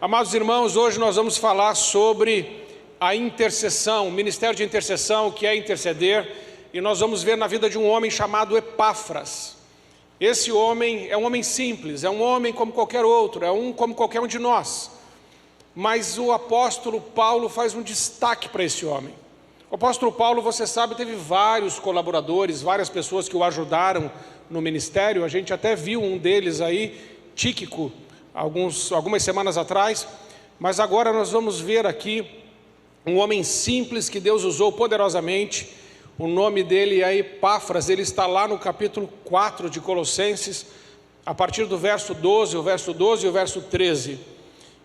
Amados irmãos, hoje nós vamos falar sobre a intercessão, o ministério de intercessão, que é interceder, e nós vamos ver na vida de um homem chamado Epáfras. Esse homem é um homem simples, é um homem como qualquer outro, como qualquer um de nós. Mas o apóstolo Paulo faz um destaque para esse homem. O apóstolo Paulo, você sabe, teve vários colaboradores, várias pessoas que o ajudaram no ministério. A gente até viu um deles aí, Tíquico, algumas semanas atrás. Mas agora nós vamos ver aqui um homem simples que Deus usou poderosamente. O nome dele é Epáfras, ele está lá no capítulo 4 de Colossenses, a partir do verso 12, o verso 12 e o verso 13,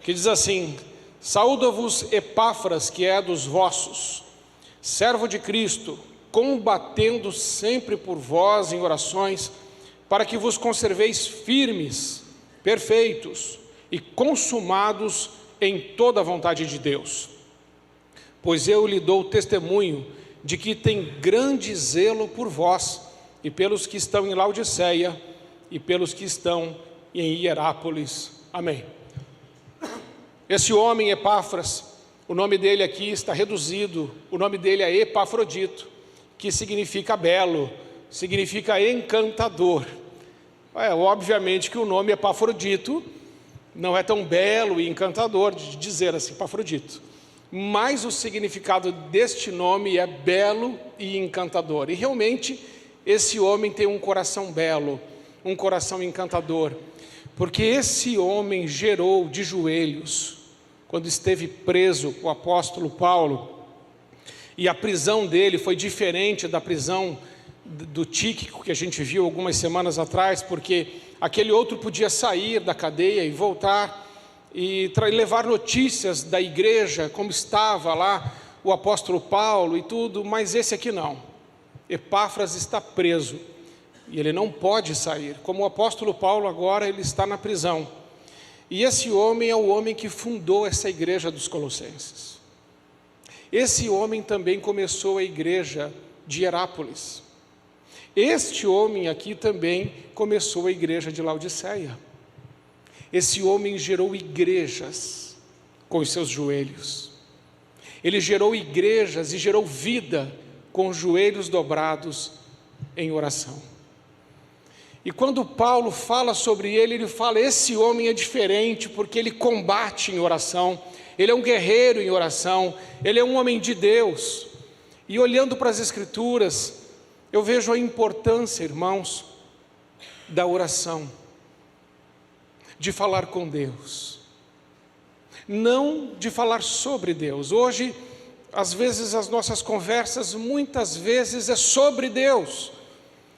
que diz assim: saúdo-vos Epáfras, que é dos vossos, servo de Cristo, combatendo sempre por vós em orações, para que vos conserveis firmes, perfeitos e consumados em toda a vontade de Deus. Pois eu lhe dou testemunho de que tem grande zelo por vós, e pelos que estão em Laodiceia, e pelos que estão em Hierápolis. Amém. Esse homem, Epáfras, o nome dele aqui está reduzido, o nome dele é Epafrodito, que significa belo, significa encantador. Obviamente que o nome Epafrodito não é tão belo e encantador de dizer assim, Epafrodito. Mas o significado deste nome é belo e encantador. E realmente esse homem tem um coração belo, um coração encantador. Porque esse homem gerou de joelhos, quando esteve preso com o apóstolo Paulo. E a prisão dele foi diferente da prisão do Tíquico, que a gente viu algumas semanas atrás, porque aquele outro podia sair da cadeia e voltar e levar notícias da igreja, como estava lá o apóstolo Paulo e tudo, mas esse aqui não. Epáfras está preso e ele não pode sair. Como o apóstolo Paulo agora, ele está na prisão. E esse homem é o homem que fundou essa igreja dos Colossenses. Esse homem também começou a igreja de Hierápolis. Este homem aqui também começou a igreja de Laodiceia. Esse homem gerou igrejas com os seus joelhos. Ele gerou igrejas e gerou vida com os joelhos dobrados em oração. E quando Paulo fala sobre ele, ele fala: esse homem é diferente porque ele combate em oração, ele é um guerreiro em oração, ele é um homem de Deus. E olhando para as Escrituras, eu vejo a importância, irmãos, da oração, de falar com Deus, não de falar sobre Deus. Hoje, às vezes, as nossas conversas, muitas vezes, é sobre Deus.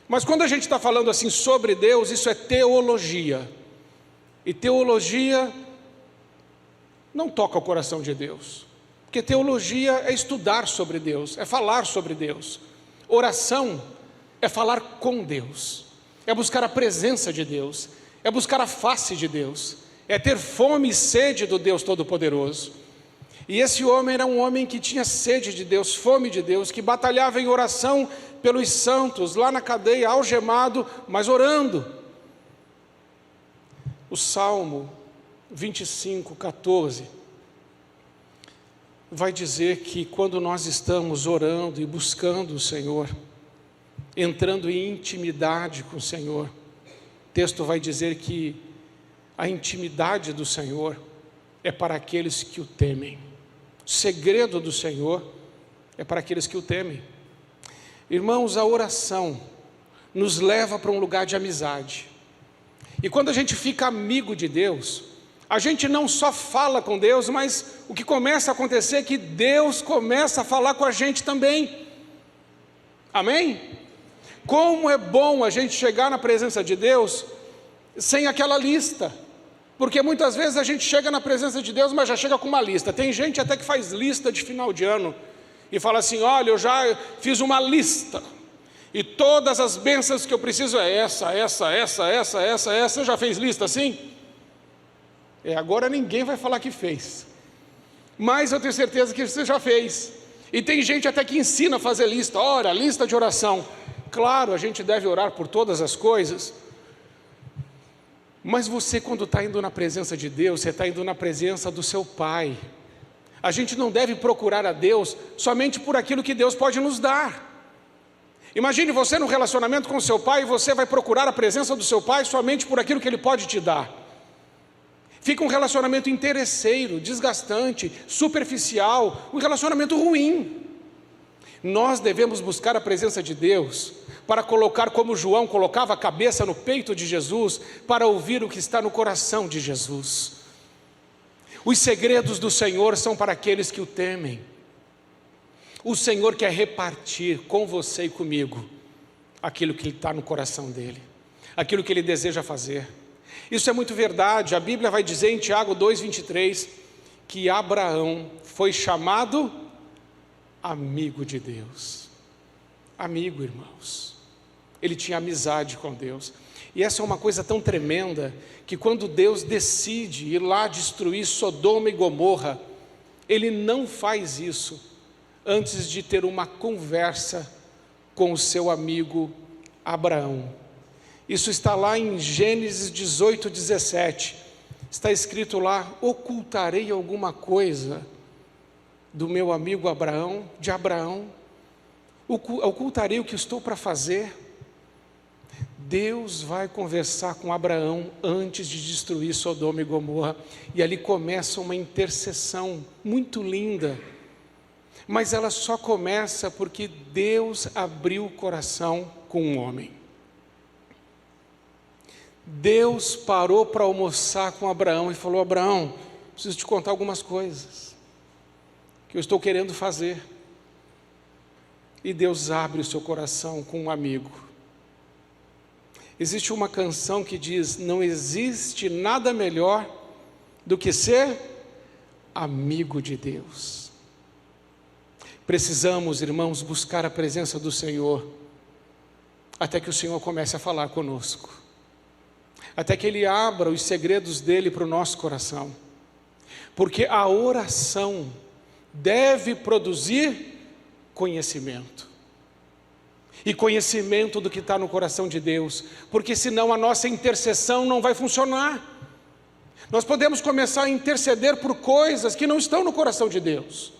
Mas quando a gente está falando assim sobre Deus, isso é teologia. E teologia não toca o coração de Deus. Porque teologia é estudar sobre Deus, é falar sobre Deus. Oração é falar com Deus, é buscar a presença de Deus, é buscar a face de Deus, é ter fome e sede do Deus Todo-Poderoso. E esse homem era um homem que tinha sede de Deus, fome de Deus, que batalhava em oração pelos santos, lá na cadeia, algemado, mas orando. O Salmo 25, 14, vai dizer que quando nós estamos orando e buscando o Senhor, entrando em intimidade com o Senhor, o texto vai dizer que a intimidade do Senhor é para aqueles que o temem. O segredo do Senhor é para aqueles que o temem. Irmãos, a oração nos leva para um lugar de amizade. E quando a gente fica amigo de Deus, a gente não só fala com Deus, mas o que começa a acontecer é que Deus começa a falar com a gente também. Amém? Como é bom a gente chegar na presença de Deus sem aquela lista. Porque muitas vezes a gente chega na presença de Deus, mas já chega com uma lista. Tem gente até que faz lista de final de ano e fala assim: olha, eu já fiz uma lista e todas as bênçãos que eu preciso é essa. Você já fez lista assim? Agora ninguém vai falar que fez, mas eu tenho certeza que você já fez. E tem gente até que ensina a fazer lista. Ora, lista de oração. Claro, a gente deve orar por todas as coisas, Mas você, quando está indo na presença de Deus, você está indo na presença do seu Pai. A gente não deve procurar a Deus somente por aquilo que Deus pode nos dar. Imagine você num relacionamento com o seu pai e você vai procurar a presença do seu pai somente por aquilo que ele pode te dar. Fica um relacionamento interesseiro, desgastante, superficial, um relacionamento ruim. Nós devemos buscar a presença de Deus para colocar, como João colocava a cabeça no peito de Jesus, para ouvir o que está no coração de Jesus. Os segredos do Senhor são para aqueles que o temem. O Senhor quer repartir com você e comigo aquilo que está no coração dEle, aquilo que Ele deseja fazer. Isso é muito verdade. A Bíblia vai dizer em Tiago 2,23 que Abraão foi chamado amigo de Deus. Amigo, irmãos. Ele tinha amizade com Deus. E essa é uma coisa tão tremenda que quando Deus decide ir lá destruir Sodoma e Gomorra, Ele não faz isso antes de ter uma conversa com o seu amigo Abraão. Isso está lá em Gênesis 18:17. Está escrito lá: ocultarei alguma coisa do meu amigo Abraão, de Abraão? Ocultarei o que estou para fazer? Deus vai conversar com Abraão antes de destruir Sodoma e Gomorra, e ali começa uma intercessão muito linda, mas ela só começa porque Deus abriu o coração com um homem. Deus parou para almoçar com Abraão e falou: Abraão, preciso te contar algumas coisas que eu estou querendo fazer. E Deus abre o seu coração com um amigo. Existe uma canção que diz: não existe nada melhor do que ser amigo de Deus. Precisamos, irmãos, buscar a presença do Senhor, até que o Senhor comece a falar conosco, até que Ele abra os segredos dEle para o nosso coração, porque a oração deve produzir conhecimento, e conhecimento do que está no coração de Deus, porque senão a nossa intercessão não vai funcionar. Nós podemos começar a interceder por coisas que não estão no coração de Deus,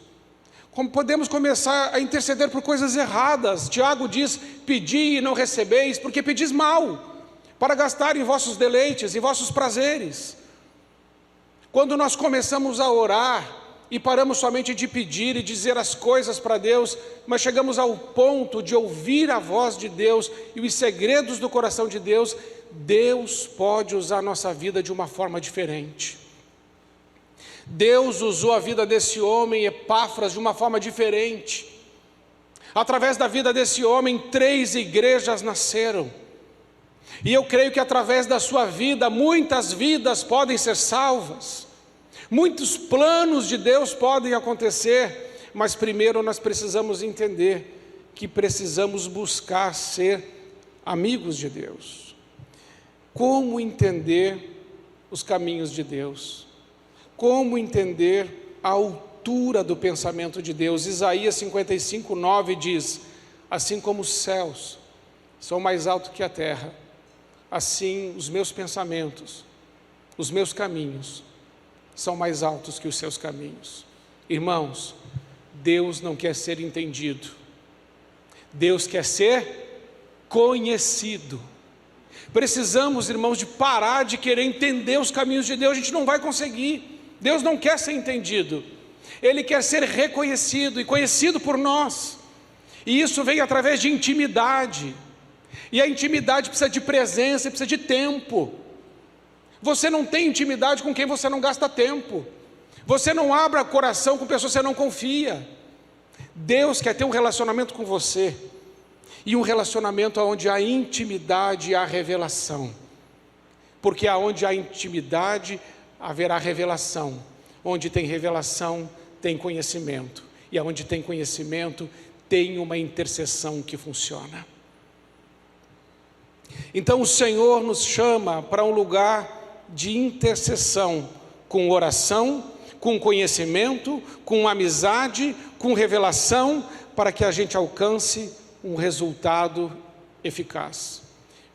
como podemos começar a interceder por coisas erradas. Tiago diz: pedi e não recebeis, porque pedis mal, para gastar em vossos deleites e vossos prazeres. Quando nós começamos a orar e paramos somente de pedir e dizer as coisas para Deus, mas chegamos ao ponto de ouvir a voz de Deus e os segredos do coração de Deus, Deus pode usar a nossa vida de uma forma diferente. Deus usou a vida desse homem, Epáfras, de uma forma diferente. Através da vida desse homem, 3 igrejas nasceram. E eu creio que através da sua vida, muitas vidas podem ser salvas. Muitos planos de Deus podem acontecer, mas primeiro nós precisamos entender que precisamos buscar ser amigos de Deus. Como entender os caminhos de Deus? Como entender a altura do pensamento de Deus? Isaías 55:9 diz: assim como os céus são mais altos que a terra, assim os meus pensamentos, os meus caminhos são mais altos que os seus caminhos. Irmãos, Deus não quer ser entendido, Deus quer ser conhecido. Precisamos, irmãos, de parar de querer entender os caminhos de Deus. A gente não vai conseguir. Deus não quer ser entendido, Ele quer ser reconhecido e conhecido por nós. E isso vem através de intimidade. E a intimidade precisa de presença, precisa de tempo. Você não tem intimidade com quem você não gasta tempo. Você não abre o coração com pessoas que você não confia. Deus quer ter um relacionamento com você, e um relacionamento onde há intimidade e há revelação. Porque aonde há intimidade, haverá revelação. Onde tem revelação, tem conhecimento. E aonde tem conhecimento, tem uma intercessão que funciona. Então o Senhor nos chama para um lugar de intercessão, com oração, com conhecimento, com amizade, com revelação, para que a gente alcance um resultado eficaz.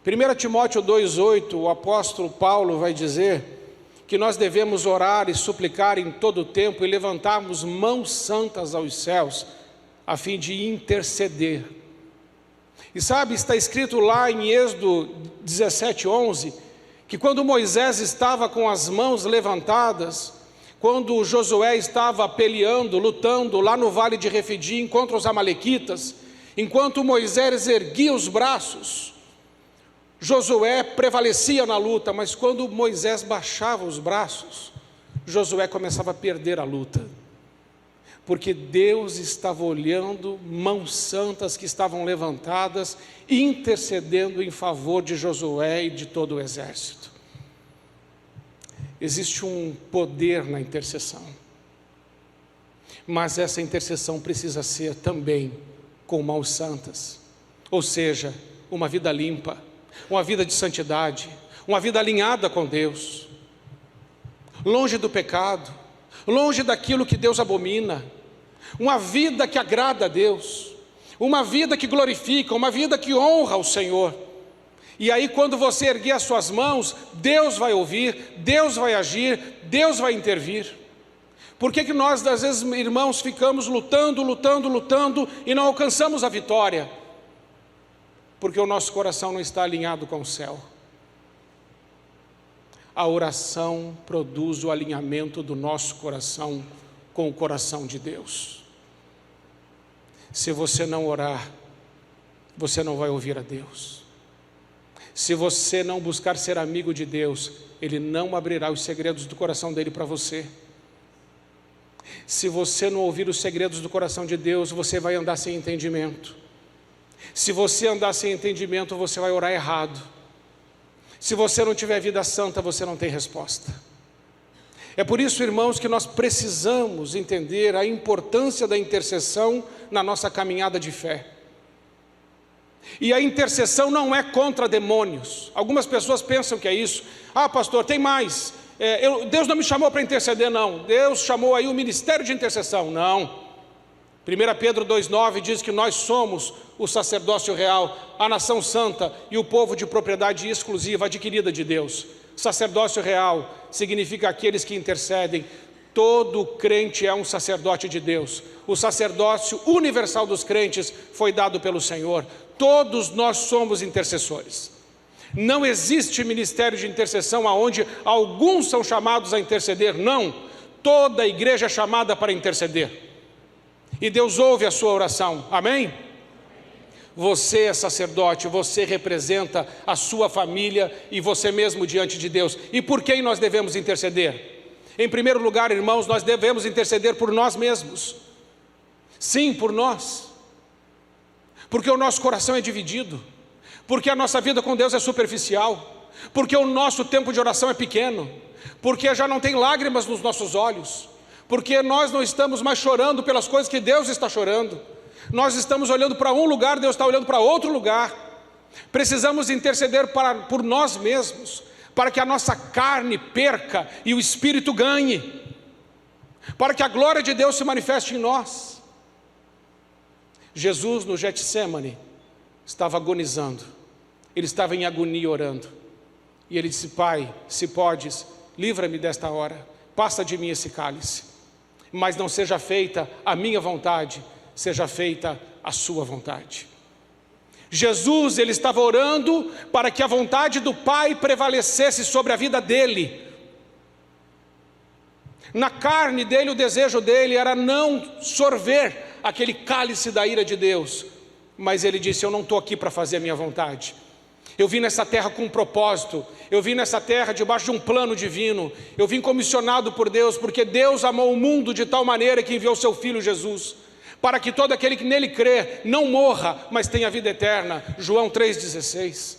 1 Timóteo 2,8, o apóstolo Paulo vai dizer que nós devemos orar e suplicar em todo o tempo e levantarmos mãos santas aos céus, a fim de interceder. E sabe, está escrito lá em Êxodo 17:11, que quando Moisés estava com as mãos levantadas, quando Josué estava peleando, lutando lá no vale de Refidim contra os amalequitas, enquanto Moisés erguia os braços, Josué prevalecia na luta, mas quando Moisés baixava os braços, Josué começava a perder a luta, porque Deus estava olhando mãos santas que estavam levantadas, intercedendo em favor de Josué e de todo o exército. Existe um poder na intercessão, mas essa intercessão precisa ser também com mãos santas, ou seja, uma vida limpa, uma vida de santidade, uma vida alinhada com Deus, longe do pecado, longe daquilo que Deus abomina, uma vida que agrada a Deus, uma vida que glorifica, uma vida que honra o Senhor. E aí quando você erguer as suas mãos, Deus vai ouvir, Deus vai agir, Deus vai intervir. Por que nós, às vezes, irmãos, ficamos lutando e não alcançamos a vitória? Porque o nosso coração não está alinhado com o céu. A oração produz o alinhamento do nosso coração com o coração de Deus. Se você não orar, você não vai ouvir a Deus. Se você não buscar ser amigo de Deus, Ele não abrirá os segredos do coração dele para você. Se você não ouvir os segredos do coração de Deus, você vai andar sem entendimento. Se você andar sem entendimento, você vai orar errado. Se você não tiver vida santa, você não tem resposta. É por isso, irmãos, que nós precisamos entender a importância da intercessão na nossa caminhada de fé. E a intercessão não é contra demônios. Algumas pessoas pensam que é isso. Ah, pastor, tem mais. Deus não me chamou para interceder, não. Deus chamou aí o ministério de intercessão. Não. 1 Pedro 2,9 diz que nós somos o sacerdócio real, a nação santa e o povo de propriedade exclusiva, adquirida de Deus. Sacerdócio real significa aqueles que intercedem. Todo crente é um sacerdote de Deus. O sacerdócio universal dos crentes foi dado pelo Senhor. Todos nós somos intercessores. Não existe ministério de intercessão onde alguns são chamados a interceder. Não, toda a igreja é chamada para interceder. E Deus ouve a sua oração, amém? Você é sacerdote, você representa a sua família e você mesmo diante de Deus. E por quem nós devemos interceder? Em primeiro lugar, irmãos, nós devemos interceder por nós mesmos. Sim, por nós. Porque o nosso coração é dividido. Porque a nossa vida com Deus é superficial. Porque o nosso tempo de oração é pequeno. Porque já não tem lágrimas nos nossos olhos. Porque nós não estamos mais chorando pelas coisas que Deus está chorando. Nós estamos olhando para um lugar, Deus está olhando para outro lugar. Precisamos interceder por nós mesmos, para que a nossa carne perca e o Espírito ganhe, para que a glória de Deus se manifeste em nós. Jesus no Getsêmani estava agonizando, ele estava em agonia orando, e ele disse: Pai, se podes, livra-me desta hora, passa de mim esse cálice, mas não seja feita a minha vontade, seja feita a sua vontade. Jesus, ele estava orando para que a vontade do Pai prevalecesse sobre a vida dele. Na carne dele, o desejo dele era não sorver aquele cálice da ira de Deus, mas ele disse: eu não estou aqui para fazer a minha vontade. Eu vim nessa terra com um propósito, eu vim nessa terra debaixo de um plano divino, eu vim comissionado por Deus, porque Deus amou o mundo de tal maneira que enviou seu Filho Jesus, para que todo aquele que nele crê não morra, mas tenha vida eterna. João 3,16.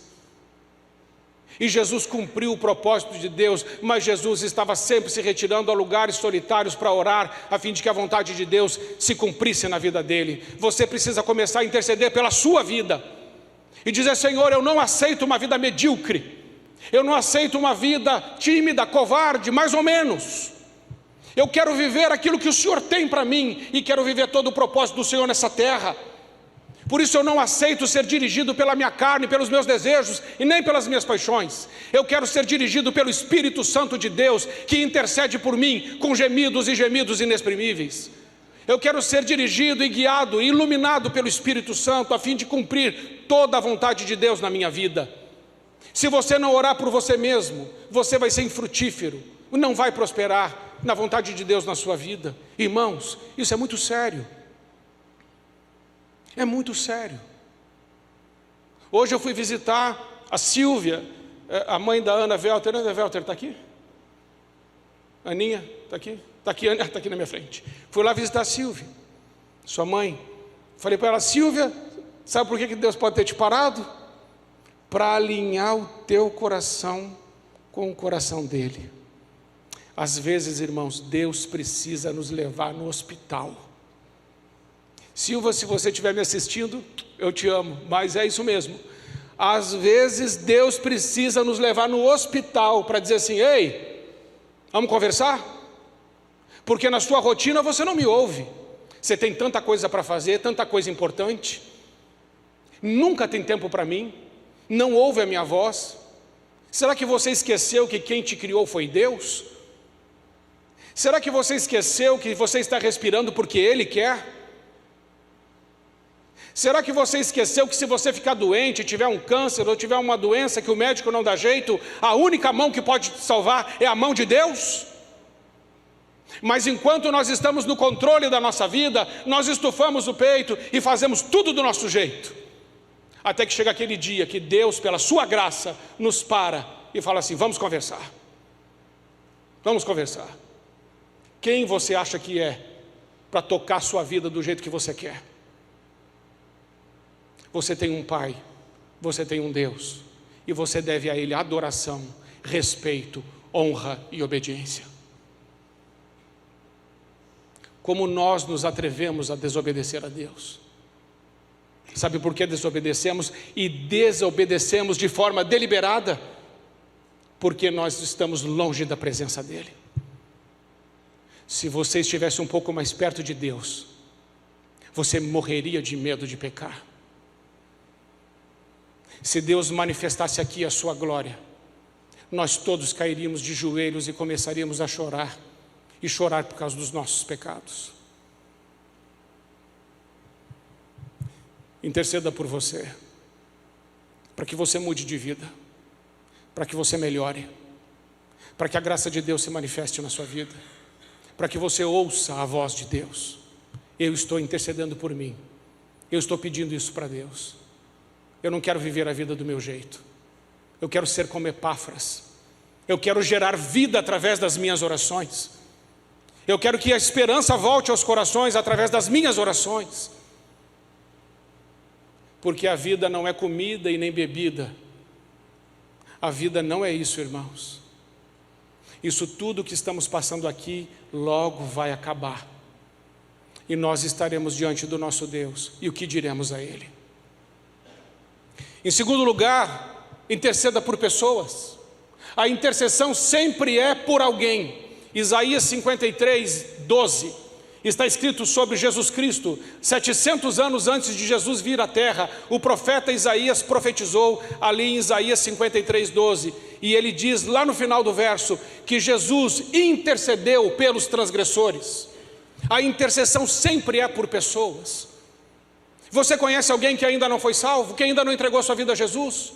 E Jesus cumpriu o propósito de Deus, mas Jesus estava sempre se retirando a lugares solitários para orar, a fim de que a vontade de Deus se cumprisse na vida dele. Você precisa começar a interceder pela sua vida e dizer: Senhor, eu não aceito uma vida medíocre, eu não aceito uma vida tímida, covarde, mais ou menos. Eu quero viver aquilo que o Senhor tem para mim, e quero viver todo o propósito do Senhor nessa terra. Por isso eu não aceito ser dirigido pela minha carne, pelos meus desejos e nem pelas minhas paixões. Eu quero ser dirigido pelo Espírito Santo de Deus, que intercede por mim com gemidos e gemidos inexprimíveis. Eu quero ser dirigido e guiado e iluminado pelo Espírito Santo, a fim de cumprir toda a vontade de Deus na minha vida. Se você não orar por você mesmo, você vai ser infrutífero, não vai prosperar na vontade de Deus na sua vida. Irmãos, isso é muito sério. É muito sério. Hoje eu fui visitar a Silvia, a mãe da Ana Welter. Ana Welter está aqui? Aninha, está aqui? Está aqui, está aqui na minha frente. Fui lá visitar a Silvia, sua mãe. Falei para ela: Silvia, sabe por que Deus pode ter te parado? Para alinhar o teu coração com o coração dele. Às vezes, irmãos, Deus precisa nos levar no hospital. Silva, se você estiver me assistindo, eu te amo, mas é isso mesmo. Às vezes Deus precisa nos levar no hospital para dizer assim: ei, vamos conversar? Porque na sua rotina você não me ouve. Você tem tanta coisa para fazer, tanta coisa importante. Nunca tem tempo para mim, não ouve a minha voz. Será que você esqueceu que quem te criou foi Deus? Será que você esqueceu que você está respirando porque Ele quer? Será que você esqueceu que se você ficar doente, tiver um câncer ou tiver uma doença que o médico não dá jeito, a única mão que pode te salvar é a mão de Deus? Mas enquanto nós estamos no controle da nossa vida, nós estufamos o peito e fazemos tudo do nosso jeito. Até que chega aquele dia que Deus, pela sua graça, nos para e fala assim: vamos conversar. Vamos conversar. Quem você acha que é para tocar sua vida do jeito que você quer? Você tem um Pai, você tem um Deus, e você deve a Ele adoração, respeito, honra e obediência. Como nós nos atrevemos a desobedecer a Deus? Sabe por que desobedecemos? E desobedecemos de forma deliberada? Porque nós estamos longe da presença dEle. Se você estivesse um pouco mais perto de Deus, você morreria de medo de pecar. Se Deus manifestasse aqui a sua glória, nós todos cairíamos de joelhos e começaríamos a chorar, e chorar por causa dos nossos pecados. Interceda por você, para que você mude de vida, para que você melhore, para que a graça de Deus se manifeste na sua vida, para que você ouça a voz de Deus. Eu estou intercedendo por mim, eu estou pedindo isso para Deus. Eu não quero viver a vida do meu jeito. Eu quero ser como Epáfras. Eu quero gerar vida através das minhas orações. Eu quero que a esperança volte aos corações através das minhas orações. Porque a vida não é comida e nem bebida. A vida não é isso, irmãos. Isso tudo que estamos passando aqui logo vai acabar. E nós estaremos diante do nosso Deus. E o que diremos a Ele? Em segundo lugar, interceda por pessoas. A intercessão sempre é por alguém. Isaías 53:12 está escrito sobre Jesus Cristo. 700 anos antes de Jesus vir à terra, o profeta Isaías profetizou ali em Isaías 53:12. E ele diz lá no final do verso que Jesus intercedeu pelos transgressores. A intercessão sempre é por pessoas. Você conhece alguém que ainda não foi salvo, que ainda não entregou a sua vida a Jesus?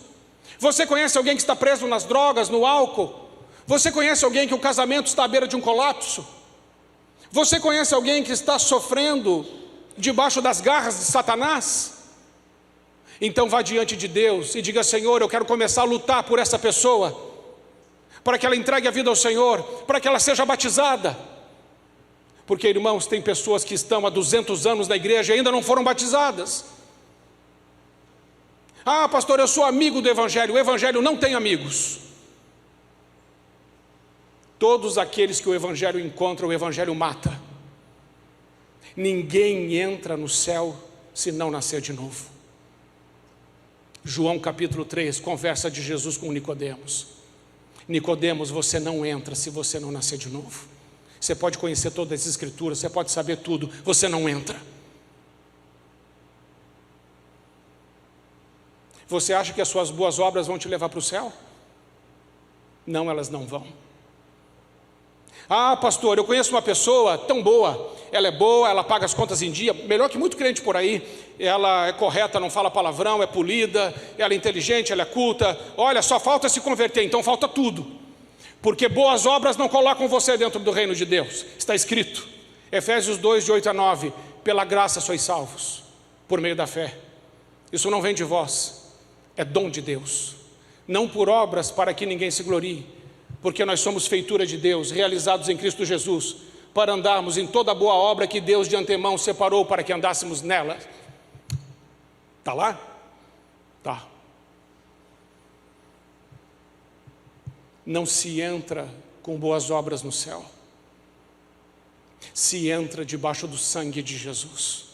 Você conhece alguém que está preso nas drogas, no álcool? Você conhece alguém que o casamento está à beira de um colapso? Você conhece alguém que está sofrendo debaixo das garras de Satanás? Então vá diante de Deus e diga: Senhor, eu quero começar a lutar por essa pessoa, para que ela entregue a vida ao Senhor, para que ela seja batizada. Porque, irmãos, tem pessoas que estão há 200 anos na igreja e ainda não foram batizadas. Ah, pastor, eu sou amigo do Evangelho. O Evangelho não tem amigos. Todos aqueles que o Evangelho encontra, o Evangelho mata. Ninguém entra no céu se não nascer de novo. João capítulo 3, conversa de Jesus com Nicodemos. Nicodemos, você não entra se você não nascer de novo. Você pode conhecer todas as escrituras, você pode saber tudo, você não entra. Você acha que as suas boas obras vão te levar para o céu? Não, elas não vão. Ah, pastor, eu conheço uma pessoa tão boa. Ela é boa, ela paga as contas em dia, melhor que muito crente por aí. Ela é correta, não fala palavrão, é polida, ela é inteligente, ela é culta. Olha, só falta se converter, então falta tudo. Porque boas obras não colocam você dentro do reino de Deus. Está escrito, Efésios 2, de 8 a 9, pela graça sois salvos, por meio da fé. Isso não vem de vós, é dom de Deus. Não por obras para que ninguém se glorie, porque nós somos feitura de Deus, realizados em Cristo Jesus, para andarmos em toda boa obra que Deus de antemão separou para que andássemos nela. Está lá? Tá. Não se entra com boas obras no céu. Se entra debaixo do sangue de Jesus.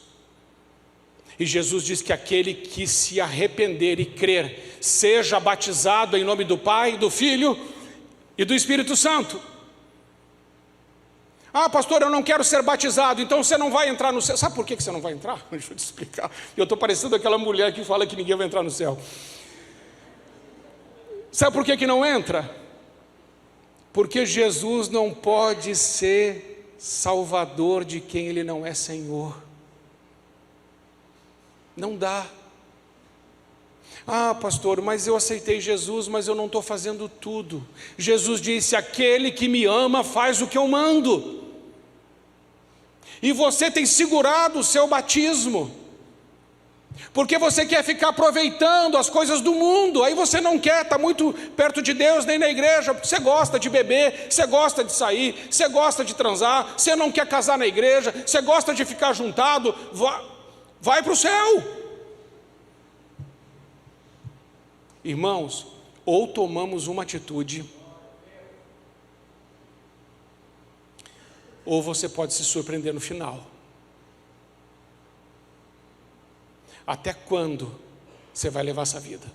E Jesus diz que aquele que se arrepender e crer, seja batizado em nome do Pai, do Filho e do Espírito Santo. Ah, pastor, eu não quero ser batizado, então você não vai entrar no céu. Sabe por que você não vai entrar? Deixa eu te explicar. Eu estou parecendo aquela mulher que fala que ninguém vai entrar no céu. Sabe por que não entra? Porque Jesus não pode ser salvador de quem Ele não é Senhor. Não dá. Ah, pastor, mas eu aceitei Jesus, mas eu não estou fazendo tudo. Jesus disse, aquele que me ama faz o que eu mando. E você tem segurado o seu batismo, porque você quer ficar aproveitando as coisas do mundo. Aí você não quer estar muito perto de Deus, nem na igreja, porque você gosta de beber, você gosta de sair, você gosta de transar, você não quer casar na igreja, você gosta de ficar juntado. Vai para o céu. Irmãos, ou tomamos uma atitude, ou você pode se surpreender no final. Até quando você vai levar essa vida?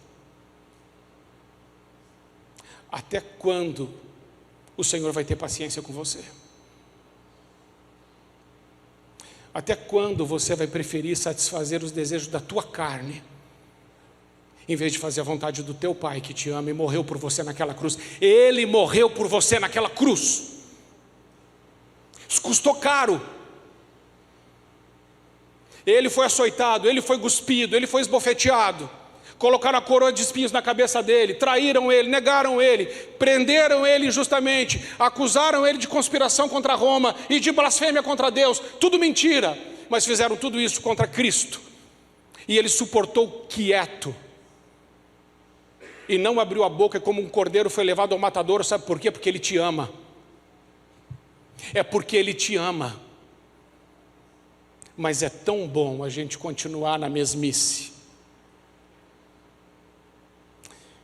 Até quando o Senhor vai ter paciência com você? Até quando você vai preferir satisfazer os desejos da tua carne, em vez de fazer a vontade do teu Pai que te ama e morreu por você naquela cruz? Ele morreu por você naquela cruz. Isso custou caro. Ele foi açoitado, ele foi cuspido, ele foi esbofeteado. Colocaram a coroa de espinhos na cabeça dele, traíram ele, negaram ele, prenderam ele injustamente, acusaram ele de conspiração contra Roma e de blasfêmia contra Deus. Tudo mentira, mas fizeram tudo isso contra Cristo. E ele suportou quieto. E não abriu a boca como um cordeiro foi levado ao matadouro. Sabe por quê? Porque Ele te ama. É porque Ele te ama. Mas é tão bom a gente continuar na mesmice.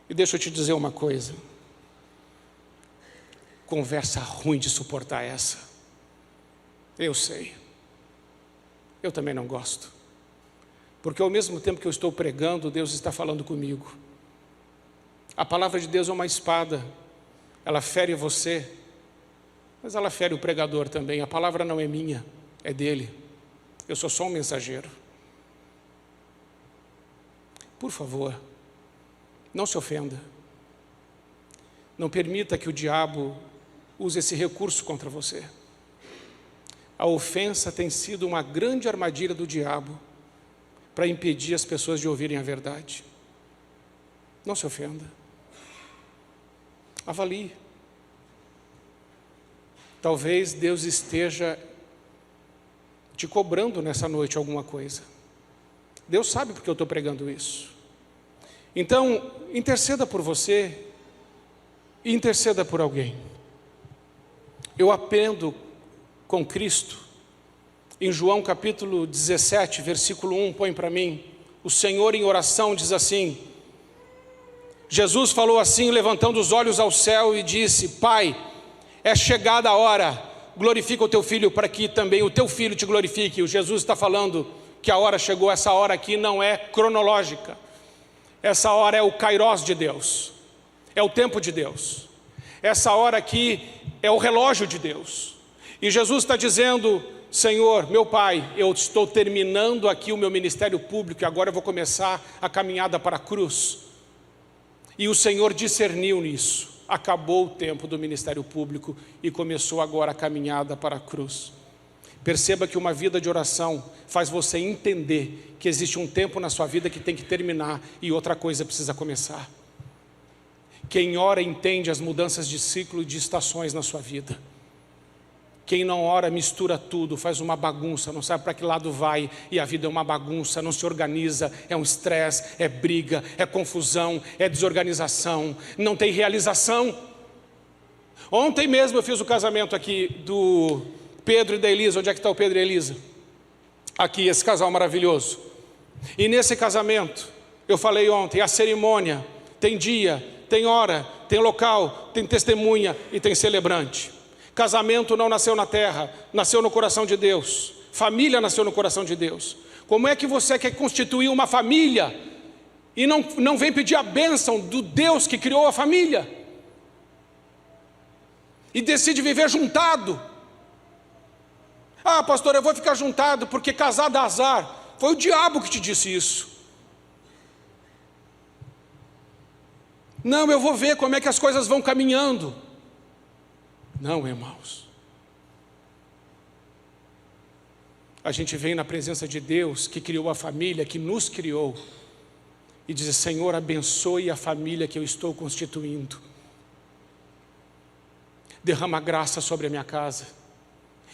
E deixa eu te dizer uma coisa. Conversa ruim de suportar essa. Eu sei. Eu também não gosto. Porque ao mesmo tempo que eu estou pregando, Deus está falando comigo. A palavra de Deus é uma espada. Ela fere você, mas ela fere o pregador também. A palavra não é minha, é dele. Eu sou só um mensageiro. Por favor, não se ofenda. Não permita que o diabo use esse recurso contra você. A ofensa tem sido uma grande armadilha do diabo para impedir as pessoas de ouvirem a verdade. Não se ofenda. Avalie. Talvez Deus esteja te cobrando nessa noite alguma coisa. Deus sabe porque eu estou pregando isso. Então, interceda por você e interceda por alguém. Eu aprendo com Cristo, em João capítulo 17, versículo 1, põe para mim, o Senhor em oração diz assim, Jesus falou assim, levantando os olhos ao céu e disse, Pai, é chegada a hora, glorifica o teu filho para que também o teu filho te glorifique. O Jesus está falando que a hora chegou, essa hora aqui não é cronológica, essa hora é o Kairos de Deus, é o tempo de Deus, essa hora aqui é o relógio de Deus. E Jesus está dizendo: Senhor, meu Pai, eu estou terminando aqui o meu ministério público e agora eu vou começar a caminhada para a cruz. E o Senhor discerniu nisso. Acabou o tempo do ministério público e começou agora a caminhada para a cruz. Perceba que uma vida de oração faz você entender que existe um tempo na sua vida que tem que terminar e outra coisa precisa começar. Quem ora entende as mudanças de ciclo e de estações na sua vida. Quem não ora mistura tudo, faz uma bagunça, não sabe para que lado vai, e a vida é uma bagunça, não se organiza, é um estresse, é briga, é confusão, é desorganização, não tem realização. Ontem mesmo eu fiz o casamento aqui do Pedro e da Elisa. Onde é que está o Pedro e a Elisa? Aqui, esse casal maravilhoso. E nesse casamento, eu falei ontem, a cerimônia tem dia, tem hora, tem local, tem testemunha e tem celebrante. Casamento não nasceu na terra, nasceu no coração de Deus. Família nasceu no coração de Deus. Como é que você quer constituir uma família e não vem pedir a bênção do Deus que criou a família? E decide viver juntado. Ah, pastor, eu vou ficar juntado porque casar dá azar. Foi o diabo que te disse isso. Não, eu vou ver como é que as coisas vão caminhando. Não, irmãos. A gente vem na presença de Deus, que criou a família, que nos criou, e diz: Senhor, abençoe a família que eu estou constituindo. Derrama graça sobre a minha casa.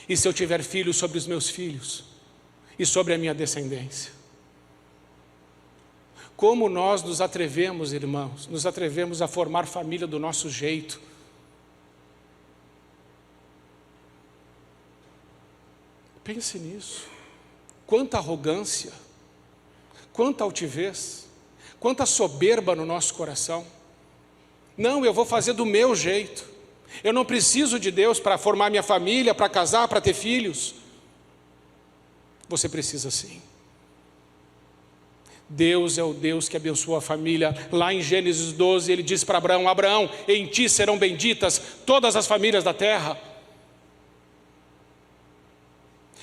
E se eu tiver filhos, sobre os meus filhos. E sobre a minha descendência. Como nós nos atrevemos, irmãos, nos atrevemos a formar família do nosso jeito. Pense nisso. Quanta arrogância, quanta altivez, quanta soberba no nosso coração. Não, eu vou fazer do meu jeito. Eu não preciso de Deus para formar minha família, para casar, para ter filhos. Você precisa sim. Deus é o Deus que abençoa a família. Lá em Gênesis 12, ele diz para Abraão: Abraão, em ti serão benditas todas as famílias da terra.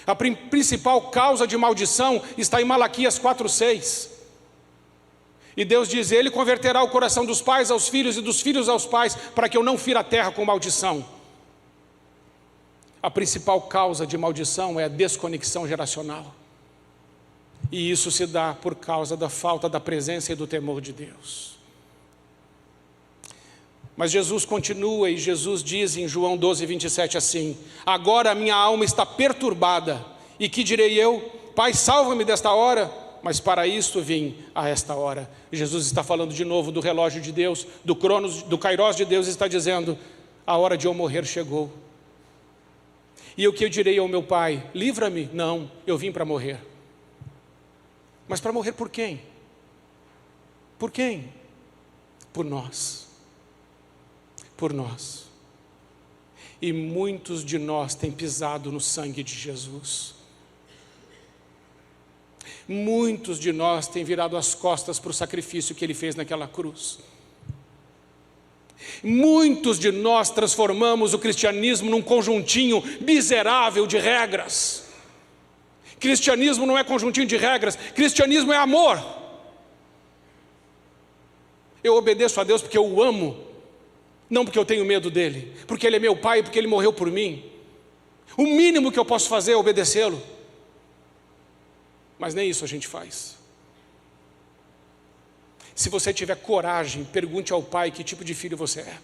A principal causa de maldição está em Malaquias 4:6. E Deus diz: Ele converterá o coração dos pais aos filhos e dos filhos aos pais, para que eu não fira a terra com maldição. A principal causa de maldição é a desconexão geracional. E isso se dá por causa da falta da presença e do temor de Deus. Mas Jesus continua e Jesus diz em João 12:27 assim: agora a minha alma está perturbada, e que direi eu? Pai, salva-me desta hora, mas para isto vim a esta hora. Jesus está falando de novo do relógio de Deus, do cronos, do kairos de Deus, está dizendo: a hora de eu morrer chegou. E o que eu direi ao meu Pai? Livra-me? Não, eu vim para morrer. Mas para morrer por quem? Por quem? Por nós. Por nós. E muitos de nós têm pisado no sangue de Jesus. Muitos de nós têm virado as costas para o sacrifício que Ele fez naquela cruz. Muitos de nós transformamos o cristianismo num conjuntinho miserável de regras. Cristianismo não é conjuntinho de regras, cristianismo é amor. Eu obedeço a Deus porque eu o amo, não porque eu tenho medo dEle, porque Ele é meu Pai, porque Ele morreu por mim. O mínimo que eu posso fazer é obedecê-lo. Mas nem isso a gente faz. Se você tiver coragem, pergunte ao Pai que tipo de filho você é.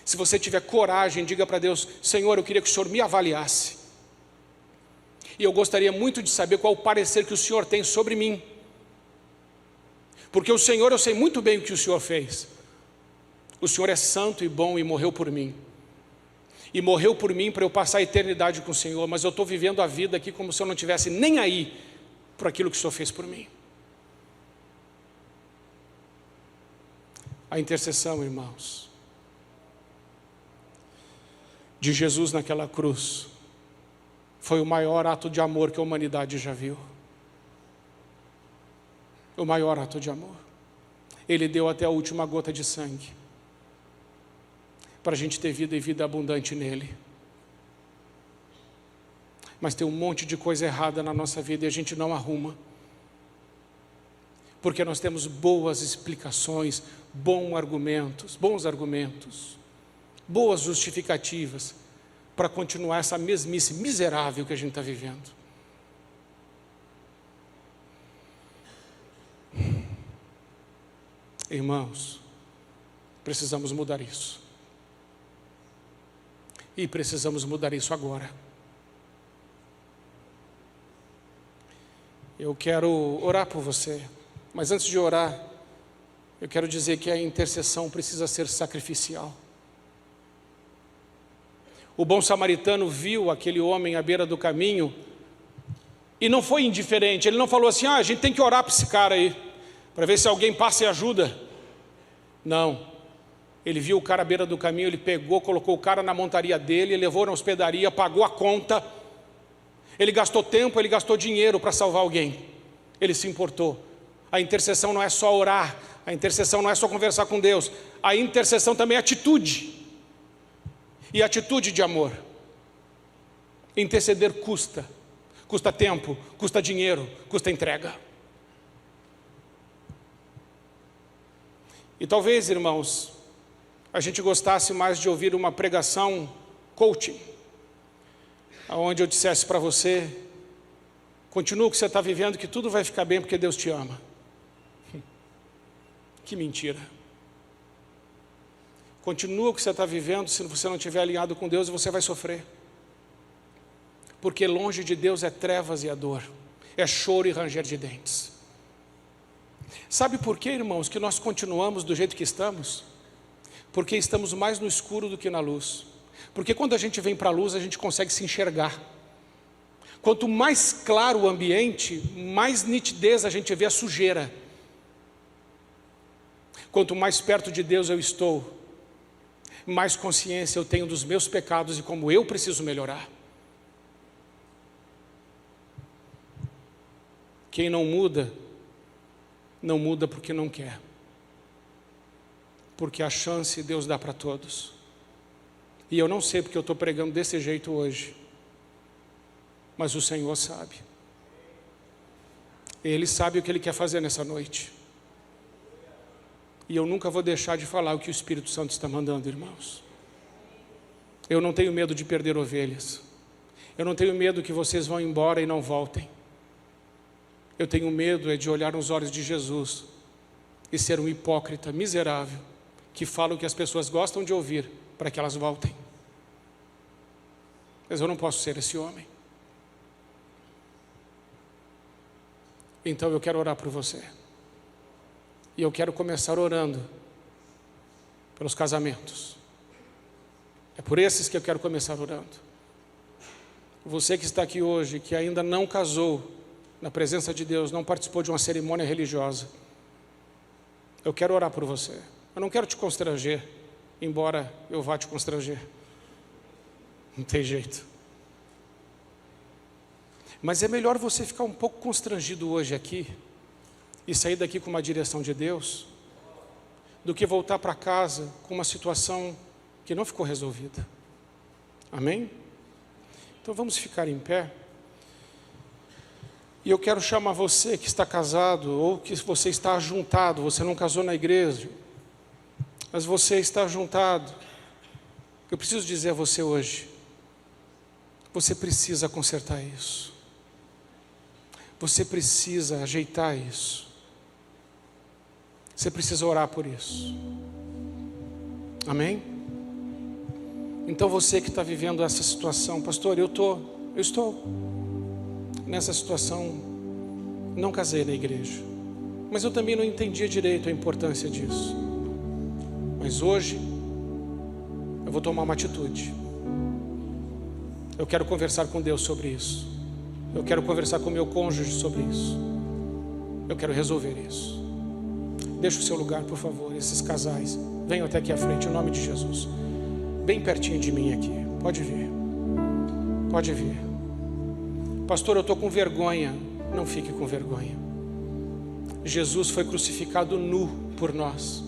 Se você tiver coragem, diga para Deus: Senhor, eu queria que o Senhor me avaliasse. E eu gostaria muito de saber qual o parecer que o Senhor tem sobre mim. Porque o Senhor, eu sei muito bem o que o Senhor fez. O Senhor é santo e bom e morreu por mim. E morreu por mim para eu passar a eternidade com o Senhor. Mas eu estou vivendo a vida aqui como se eu não tivesse nem aí por aquilo que o Senhor fez por mim. A intercessão, irmãos, de Jesus naquela cruz foi o maior ato de amor que a humanidade já viu. O maior ato de amor. Ele deu até a última gota de sangue, para a gente ter vida e vida abundante nele. Mas tem um monte de coisa errada na nossa vida e a gente não arruma. Porque nós temos boas explicações, bons argumentos, boas justificativas para continuar essa mesmice miserável que a gente está vivendo. Irmãos, precisamos mudar isso. E precisamos mudar isso agora. Eu quero orar por você, mas antes de orar, eu quero dizer que a intercessão precisa ser sacrificial. O bom samaritano viu aquele homem à beira do caminho e não foi indiferente. Ele não falou assim: a gente tem que orar para esse cara aí, para ver se alguém passa e ajuda. Não. Ele viu o cara à beira do caminho, ele pegou, colocou o cara na montaria dele, ele levou na hospedaria, pagou a conta. Ele gastou tempo, ele gastou dinheiro para salvar alguém. Ele se importou. A intercessão não é só orar, a intercessão não é só conversar com Deus. A intercessão também é atitude. E atitude de amor. Interceder custa. Custa tempo, custa dinheiro, custa entrega. E talvez, irmãos, a gente gostasse mais de ouvir uma pregação coaching, onde eu dissesse para você: continua o que você está vivendo, que tudo vai ficar bem porque Deus te ama. Que mentira. Continua o que você está vivendo, se você não estiver alinhado com Deus, você vai sofrer. Porque longe de Deus é trevas e a dor, é choro e ranger de dentes. Sabe por quê, irmãos, que nós continuamos do jeito que estamos? Porque estamos mais no escuro do que na luz. Porque quando a gente vem para a luz, a gente consegue se enxergar. Quanto mais claro o ambiente, mais nitidez a gente vê a sujeira. Quanto mais perto de Deus eu estou, mais consciência eu tenho dos meus pecados e como eu preciso melhorar. Quem não muda porque não quer. Porque a chance Deus dá para todos. E eu não sei porque eu estou pregando desse jeito hoje, mas o Senhor sabe. Ele sabe o que Ele quer fazer nessa noite. E eu nunca vou deixar de falar o que o Espírito Santo está mandando, irmãos. Eu não tenho medo de perder ovelhas. Eu não tenho medo que vocês vão embora e não voltem. Eu tenho medo de olhar nos olhos de Jesus e ser um hipócrita miserável que fala o que as pessoas gostam de ouvir para que elas voltem. Mas eu não posso ser esse homem. Então eu quero orar por você. E eu quero começar orando pelos casamentos. É por esses que eu quero começar orando. Você que está aqui hoje, que ainda não casou na presença de Deus, não participou de uma cerimônia religiosa, eu quero orar por você. Eu não quero te constranger, embora eu vá te constranger. Não tem jeito. Mas é melhor você ficar um pouco constrangido hoje aqui e sair daqui com uma direção de Deus, do que voltar para casa com uma situação que não ficou resolvida. Amém? Então vamos ficar em pé. E eu quero chamar você que está casado, ou que você está ajuntado, você não casou na igreja, mas você está ajuntado. Eu preciso dizer a você hoje, você precisa consertar isso. Você precisa ajeitar isso. Você precisa orar por isso. Amém? Então você que está vivendo essa situação, pastor, eu estou nessa situação, não casei na igreja, mas eu também não entendia direito a importância disso. Mas hoje, eu vou tomar uma atitude. Eu quero conversar com Deus sobre isso. Eu quero conversar com meu cônjuge sobre isso. Eu quero resolver isso. Deixa o seu lugar, por favor. Esses casais, venham até aqui à frente, em nome de Jesus. Bem pertinho de mim aqui. Pode vir. Pode vir. Pastor, eu estou com vergonha. Não fique com vergonha. Jesus foi crucificado nu por nós.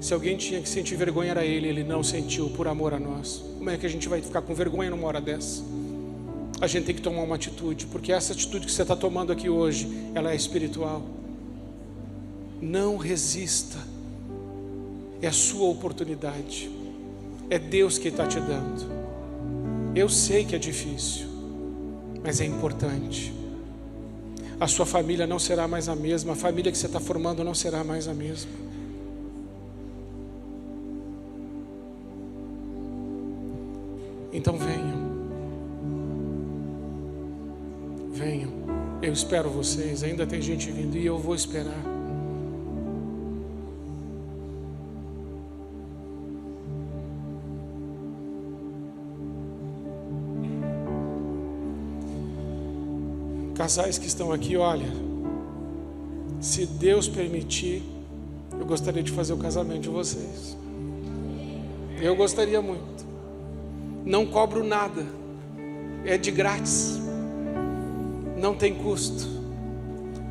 Se alguém tinha que sentir vergonha era ele não sentiu por amor a nós. Como é que a gente vai ficar com vergonha numa hora dessa? A gente tem que tomar uma atitude, porque essa atitude que você está tomando aqui hoje, ela é espiritual. Não resista, é a sua oportunidade, é Deus que está te dando. Eu sei que é difícil, mas é importante. A sua família não será mais a mesma, a família que você está formando não será mais a mesma. Então venham, eu espero vocês, ainda tem gente vindo e eu vou esperar. Casais que estão aqui, olha, se Deus permitir, eu gostaria de fazer o casamento de vocês. Eu gostaria muito. Não cobro nada, é de grátis, não tem custo.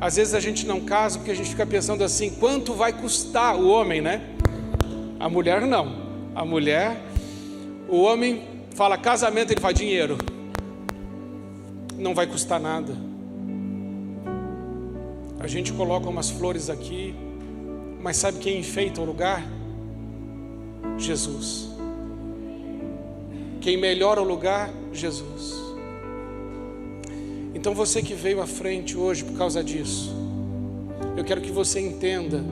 Às vezes a gente não casa porque a gente fica pensando assim, quanto vai custar o homem, né? A mulher não. A mulher, o homem fala casamento, ele fala dinheiro. Não vai custar nada. A gente coloca umas flores aqui, mas sabe quem enfeita o lugar? Jesus. Quem melhora o lugar? Jesus. Então você que veio à frente hoje por causa disso, eu quero que você entenda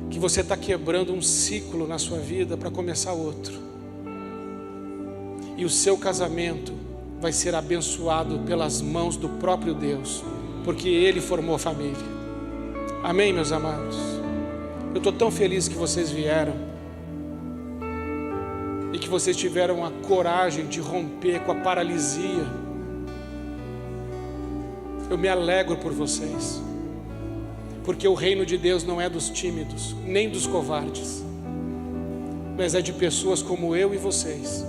que você está quebrando um ciclo na sua vida para começar outro. E o seu casamento vai ser abençoado pelas mãos do próprio Deus, porque Ele formou a família. Amém, meus amados? Eu estou tão feliz que vocês vieram e que vocês tiveram a coragem de romper com a paralisia. Eu me alegro por vocês, porque o reino de Deus não é dos tímidos, nem dos covardes, mas é de pessoas como eu e vocês,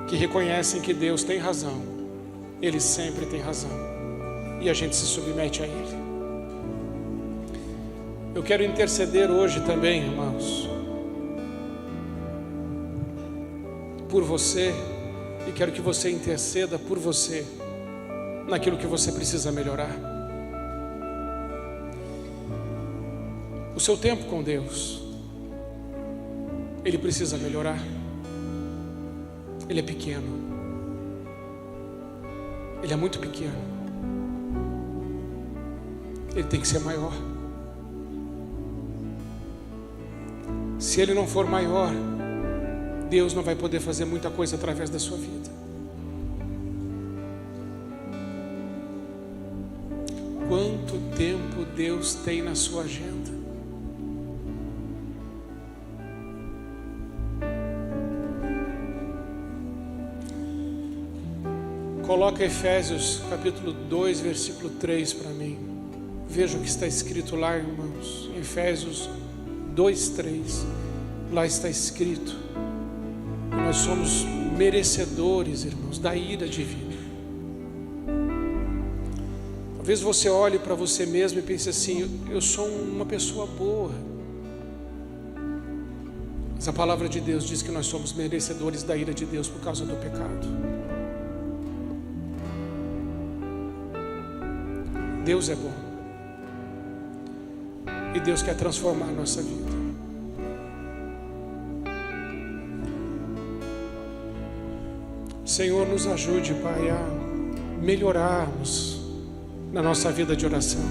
que reconhecem que Deus tem razão, Ele sempre tem razão, e a gente se submete a Ele. Eu quero interceder hoje também, irmãos, por você, e quero que você interceda por você, naquilo que você precisa melhorar. O seu tempo com Deus, ele precisa melhorar. Ele é pequeno, ele é muito pequeno, ele tem que ser maior. Se ele não for maior, Deus não vai poder fazer muita coisa através da sua vida. Quanto tempo Deus tem na sua agenda? Coloca Efésios capítulo 2, versículo 3 para mim. Veja o que está escrito lá, irmãos. Efésios 2, 3. Lá está escrito que nós somos merecedores, irmãos, da ira divina. Talvez você olhe para você mesmo e pense assim, eu sou uma pessoa boa. Mas a palavra de Deus diz que nós somos merecedores da ira de Deus por causa do pecado. Deus é bom. E Deus quer transformar a nossa vida. Senhor, nos ajude, Pai, a melhorarmos na nossa vida de oração.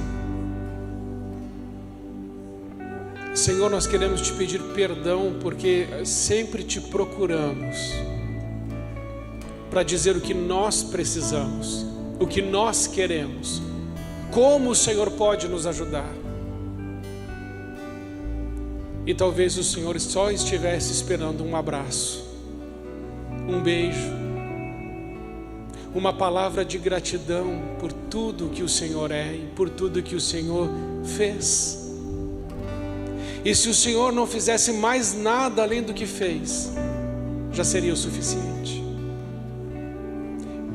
Senhor, nós queremos te pedir perdão porque sempre te procuramos para dizer o que nós precisamos, o que nós queremos, como o Senhor pode nos ajudar. E talvez o Senhor só estivesse esperando um abraço, um beijo, uma palavra de gratidão por tudo que o Senhor é e por tudo que o Senhor fez. E se o Senhor não fizesse mais nada além do que fez, já seria o suficiente.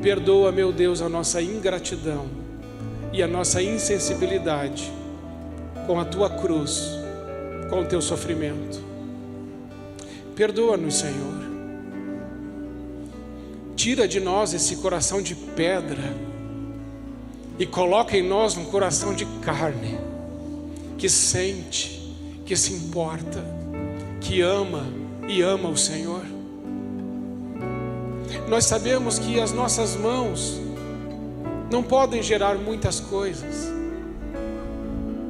Perdoa, meu Deus, a nossa ingratidão e a nossa insensibilidade com a tua cruz, com o teu sofrimento. Perdoa-nos, Senhor. Tira de nós esse coração de pedra e coloca em nós um coração de carne, que sente, que se importa, que ama e ama o Senhor. Nós sabemos que as nossas mãos não podem gerar muitas coisas,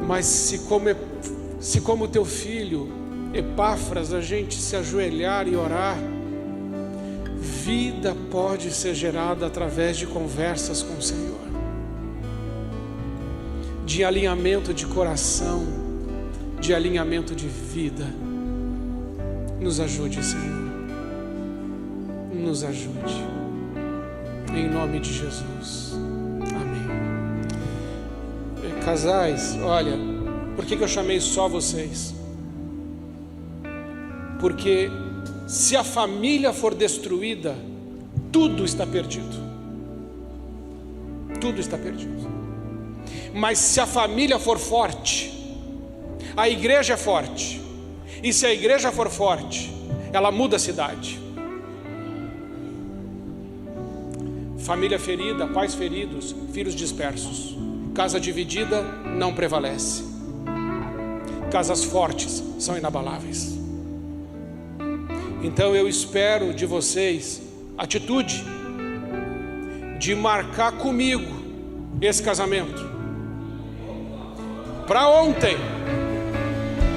mas se como teu filho Epáfras a gente se ajoelhar e orar, vida pode ser gerada através de conversas com o Senhor, de alinhamento de coração, de alinhamento de vida. Nos ajude, Senhor, nos ajude, em nome de Jesus, amém. Casais, olha, por que eu chamei só vocês? Porque se a família for destruída, tudo está perdido. Tudo está perdido. Mas se a família for forte, a igreja é forte. E se a igreja for forte, ela muda a cidade. Família ferida, pais feridos, filhos dispersos. Casa dividida não prevalece. Casas fortes são inabaláveis. Então eu espero de vocês atitude de marcar comigo esse casamento para ontem.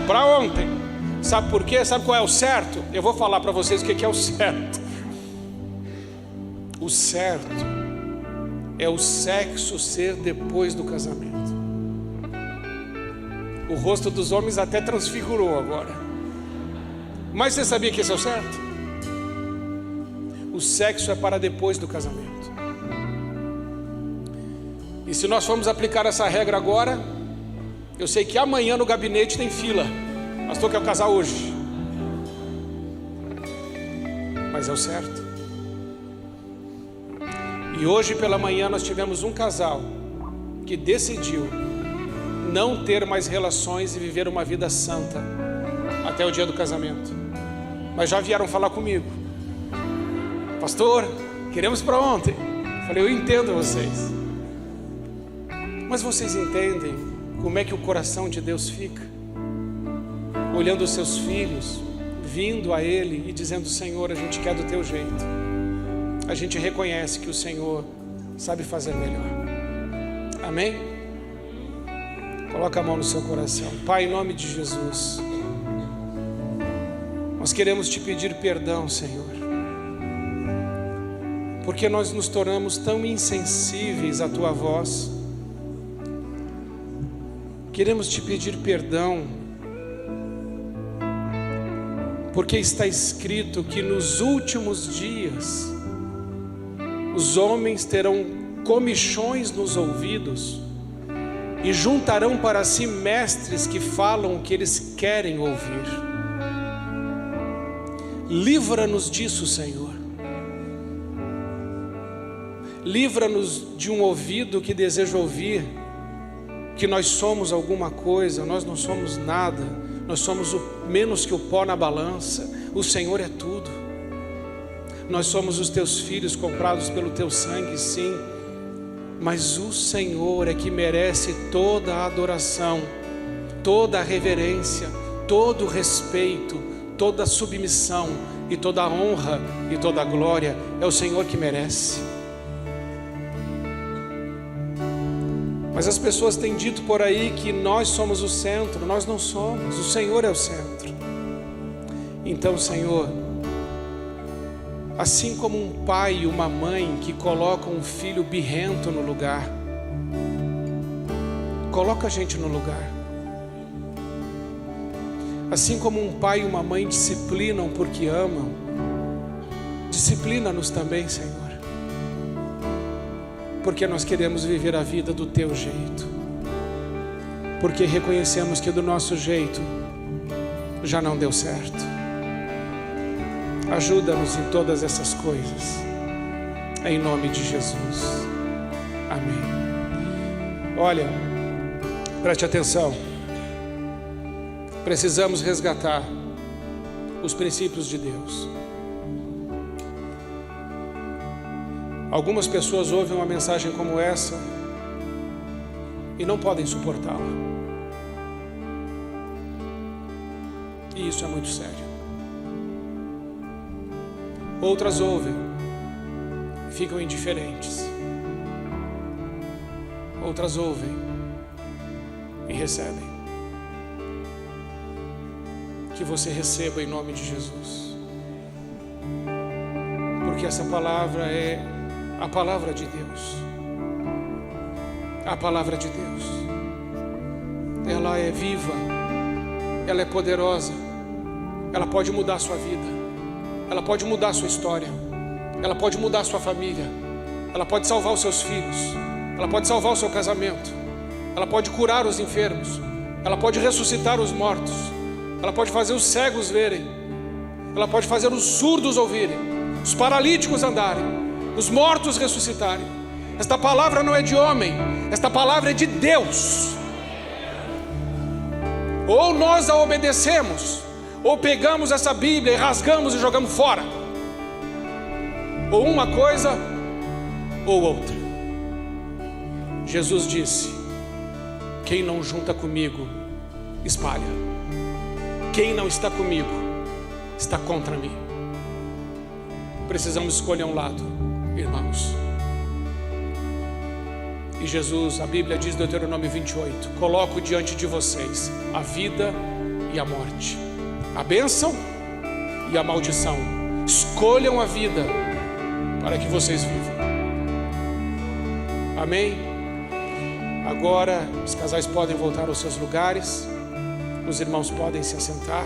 Para ontem. Sabe por quê? Sabe qual é o certo? Eu vou falar para vocês o que é o certo. O certo é o sexo ser depois do casamento. O rosto dos homens até transfigurou agora. Mas você sabia que esse é o certo? O sexo é para depois do casamento. E se nós formos aplicar essa regra agora, eu sei que amanhã no gabinete tem fila. Pastor, quer casar hoje. Mas é o certo. E hoje pela manhã nós tivemos um casal que decidiu não ter mais relações e viver uma vida santa até o dia do casamento. Mas já vieram falar comigo: pastor, queremos para ontem. Falei, eu entendo vocês. Mas vocês entendem como é que o coração de Deus fica? Olhando os seus filhos, vindo a Ele e dizendo: Senhor, a gente quer do teu jeito. A gente reconhece que o Senhor sabe fazer melhor. Amém? Coloca a mão no seu coração. Pai, em nome de Jesus, nós queremos te pedir perdão, Senhor, porque nós nos tornamos tão insensíveis à tua voz. Queremos te pedir perdão, porque está escrito que nos últimos dias os homens terão comichões nos ouvidos e juntarão para si mestres que falam o que eles querem ouvir. Livra-nos disso, Senhor. Livra-nos de um ouvido que deseja ouvir que nós somos alguma coisa. Nós não somos nada. Nós somos o menos que o pó na balança. O Senhor é tudo. Nós somos os teus filhos comprados pelo teu sangue, sim. Mas o Senhor é que merece toda a adoração, toda a reverência, todo o respeito, toda a submissão e toda a honra e toda a glória. É o Senhor que merece. Mas as pessoas têm dito por aí que nós somos o centro. Nós não somos, o Senhor é o centro. Então, Senhor, assim como um pai e uma mãe que colocam um filho birrento no lugar, coloca a gente no lugar. Assim como um pai e uma mãe disciplinam porque amam, disciplina-nos também, Senhor, porque nós queremos viver a vida do teu jeito, porque reconhecemos que do nosso jeito já não deu certo. Ajuda-nos em todas essas coisas, em nome de Jesus, amém. Olha, preste atenção, precisamos resgatar os princípios de Deus. Algumas pessoas ouvem uma mensagem como essa e não podem suportá-la. E isso é muito sério. Outras ouvem e ficam indiferentes. Outras ouvem e recebem. Que você receba em nome de Jesus. Porque essa palavra é a palavra de Deus. A palavra de Deus. Ela é viva. Ela é poderosa. Ela pode mudar a sua vida. Ela pode mudar a sua história. Ela pode mudar a sua família. Ela pode salvar os seus filhos. Ela pode salvar o seu casamento. Ela pode curar os enfermos. Ela pode ressuscitar os mortos. Ela pode fazer os cegos verem. Ela pode fazer os surdos ouvirem. Os paralíticos andarem. Os mortos ressuscitarem. Esta palavra não é de homem. Esta palavra é de Deus. Ou nós a obedecemos, ou pegamos essa Bíblia e rasgamos e jogamos fora. Ou uma coisa ou outra. Jesus disse: quem não junta comigo, espalha. Quem não está comigo, está contra mim. Precisamos escolher um lado, irmãos. E Jesus, a Bíblia diz, Deuteronômio 28, coloco diante de vocês a vida e a morte, a bênção e a maldição. Escolham a vida para que vocês vivam. Amém? Agora os casais podem voltar aos seus lugares. Os irmãos podem se assentar.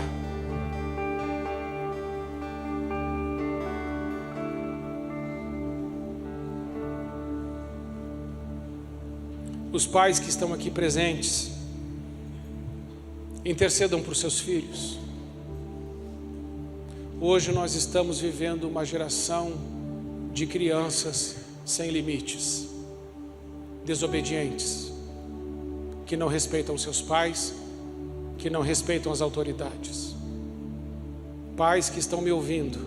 Os pais que estão aqui presentes, intercedam por seus filhos. Hoje nós estamos vivendo uma geração de crianças sem limites, desobedientes, que não respeitam seus pais, que não respeitam as autoridades. Pais que estão me ouvindo,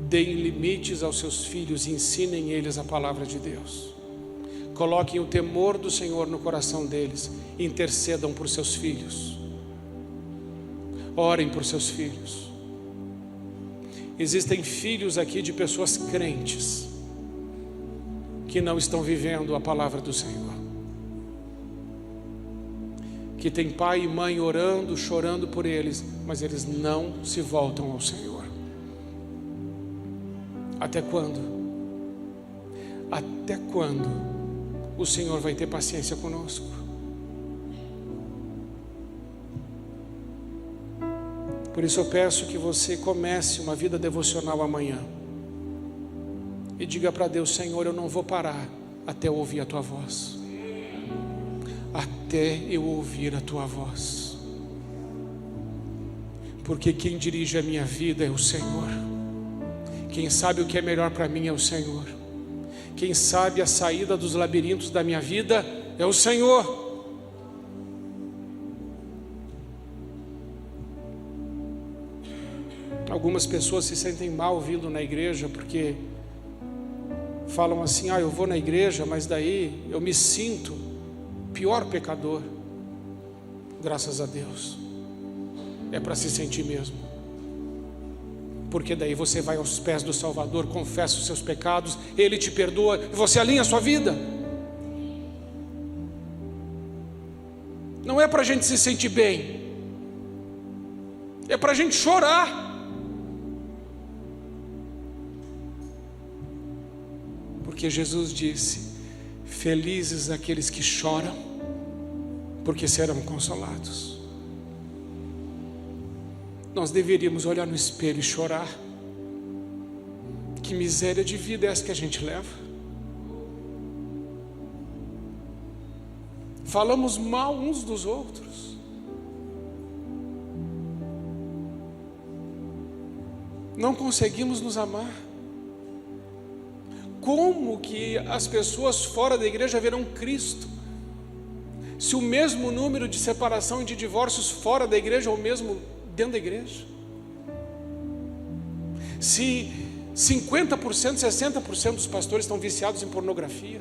deem limites aos seus filhos e ensinem eles a palavra de Deus. Coloquem o temor do Senhor no coração deles. Intercedam por seus filhos. Orem por seus filhos. Existem filhos aqui de pessoas crentes que não estão vivendo a palavra do Senhor. Que tem pai e mãe orando, chorando por eles, mas eles não se voltam ao Senhor. Até quando? Até quando o Senhor vai ter paciência conosco? Por isso eu peço que você comece uma vida devocional amanhã e diga para Deus: Senhor, eu não vou parar até eu ouvir a Tua voz. Até eu ouvir a Tua voz. Porque quem dirige a minha vida é o Senhor. Quem sabe o que é melhor para mim é o Senhor. Quem sabe a saída dos labirintos da minha vida é o Senhor. Algumas pessoas se sentem mal vindo na igreja porque falam assim: eu vou na igreja, mas daí eu me sinto pior pecador. Graças a Deus, é para se sentir mesmo. Porque daí você vai aos pés do Salvador, confessa os seus pecados, Ele te perdoa e você alinha a sua vida. Não é para a gente se sentir bem, é para a gente chorar. Porque Jesus disse: felizes aqueles que choram, porque serão consolados. Nós deveríamos olhar no espelho e chorar. Que miséria de vida é essa que a gente leva? Falamos mal uns dos outros. Não conseguimos nos amar. Como que as pessoas fora da igreja verão Cristo, se o mesmo número de separação e de divórcios fora da igreja é o mesmo dentro da igreja? Se 50%, 60% dos pastores estão viciados em pornografia.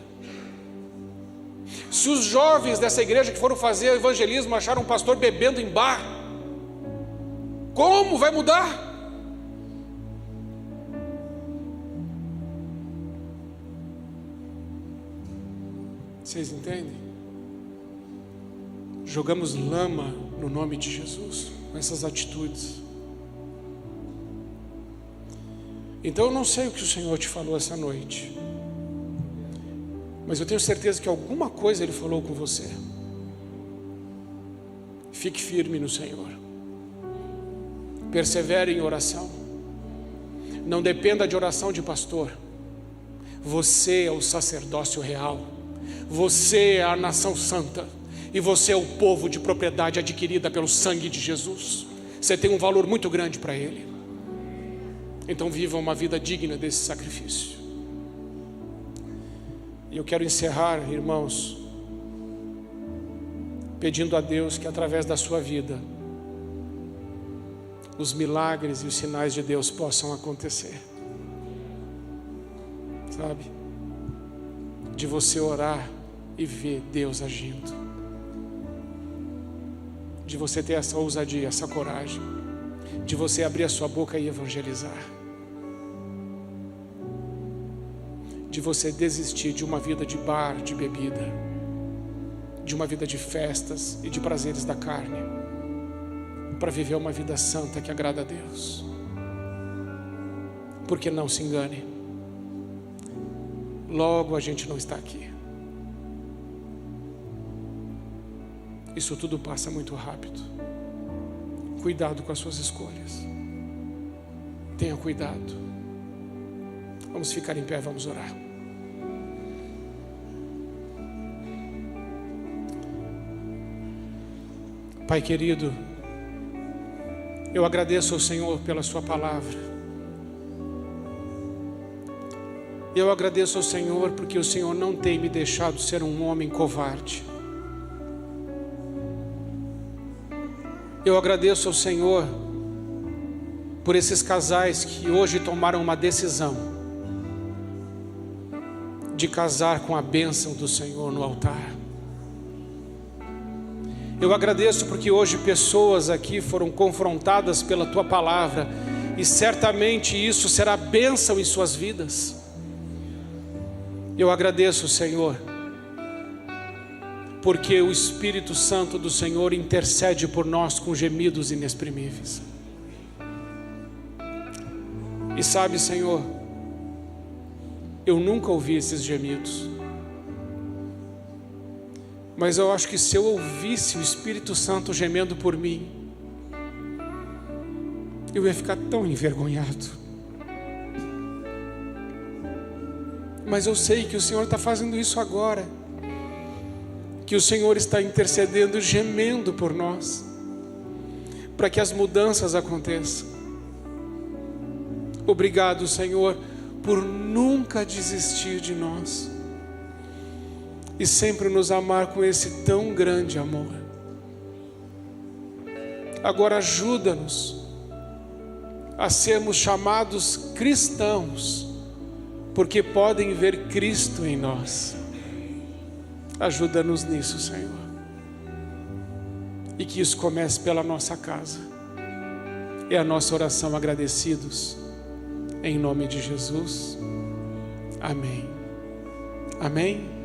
Se os jovens dessa igreja que foram fazer evangelismo acharam um pastor bebendo em bar, como vai mudar? Vocês entendem? Jogamos lama no nome de Jesus com essas atitudes. Então eu não sei o que o Senhor te falou essa noite, mas eu tenho certeza que alguma coisa Ele falou com você. Fique firme no Senhor, persevere em oração, não dependa de oração de pastor. Você é o sacerdócio real, você é a nação santa, e você é o povo de propriedade adquirida pelo sangue de Jesus. Você tem um valor muito grande para Ele. Então viva uma vida digna desse sacrifício. E eu quero encerrar, irmãos, pedindo a Deus que através da sua vida os milagres e os sinais de Deus possam acontecer. Sabe? De você orar e ver Deus agindo. De você ter essa ousadia, essa coragem, de você abrir a sua boca e evangelizar, de você desistir de uma vida de bar, de bebida, de uma vida de festas e de prazeres da carne, para viver uma vida santa que agrada a Deus. Porque não se engane, logo a gente não está aqui. Isso tudo passa muito rápido. Cuidado com as suas escolhas. Tenha cuidado. Vamos ficar em pé, vamos orar. Pai querido, eu agradeço ao Senhor pela sua palavra. Eu agradeço ao Senhor porque o Senhor não tem me deixado ser um homem covarde. Eu agradeço ao Senhor por esses casais que hoje tomaram uma decisão de casar com a bênção do Senhor no altar. Eu agradeço porque hoje pessoas aqui foram confrontadas pela Tua palavra e certamente isso será bênção em suas vidas. Eu agradeço, Senhor, porque o Espírito Santo do Senhor intercede por nós com gemidos inexprimíveis. E sabe, Senhor, eu nunca ouvi esses gemidos, mas eu acho que se eu ouvisse o Espírito Santo gemendo por mim, eu ia ficar tão envergonhado. Mas eu sei que o Senhor está fazendo isso agora, que o Senhor está intercedendo, gemendo por nós, para que as mudanças aconteçam. Obrigado, Senhor, por nunca desistir de nós e sempre nos amar com esse tão grande amor. Agora ajuda-nos a sermos chamados cristãos, porque podem ver Cristo em nós. Ajuda-nos nisso, Senhor. E que isso comece pela nossa casa. É a nossa oração agradecidos. Em nome de Jesus. Amém. Amém.